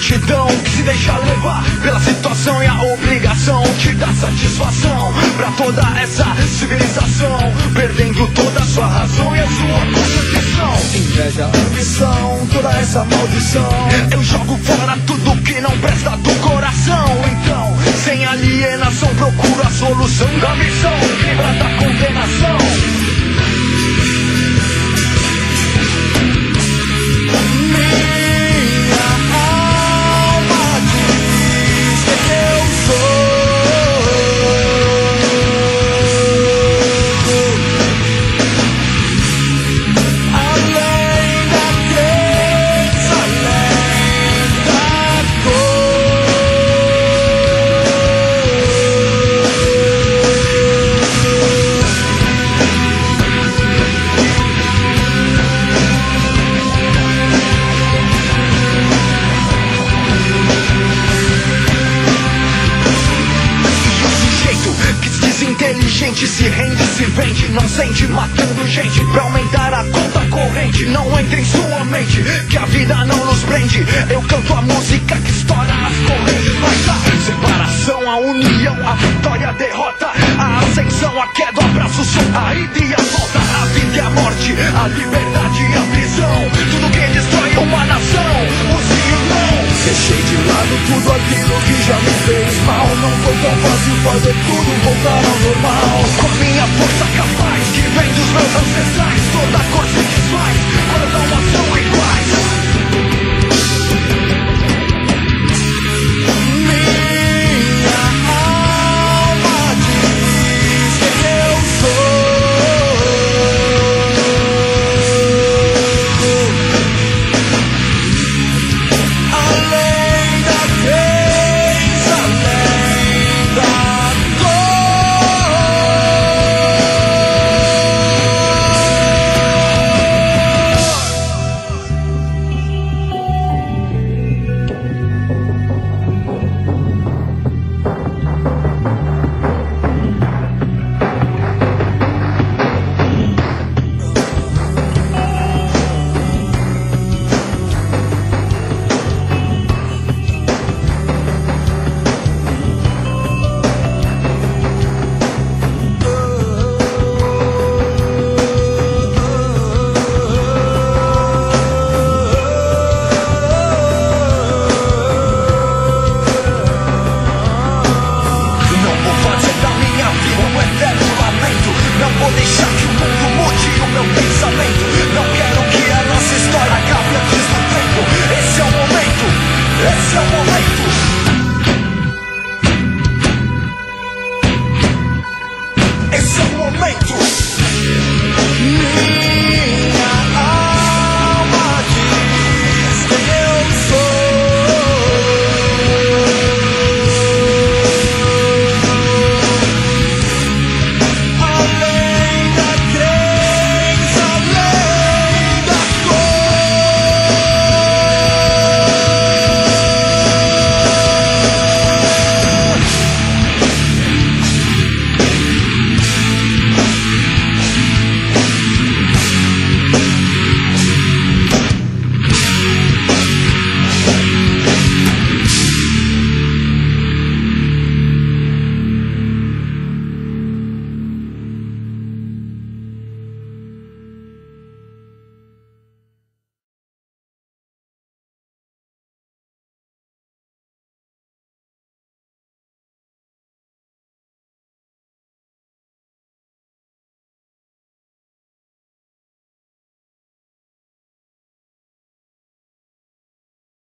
multidão que se deixa levar pela situação e a obrigação que dá satisfação pra toda essa civilização, perdendo toda a sua razão e a sua concepção. Inveja, ambição, toda essa maldição, eu jogo fora tudo que não presta do coração. Então, sem alienação, procuro a solução da missão, livra da condenação. Inteligente se rende, se vende, não sente, matando gente pra aumentar a conta corrente. Não entra em sua mente que a vida não nos prende. Eu canto a música que estoura as correntes. Mas a separação, a união, a vitória, a derrota, a ascensão, a queda, o abraço, o som, a ida e a volta, a vida e a morte, a liberdade e a prisão, tudo que destrói uma nação, o sim e o não. Deixei de lado tudo aquilo que já me fez mal. Não foi tão fácil fazer tudo voltar ao normal. Com a minha força capaz que vem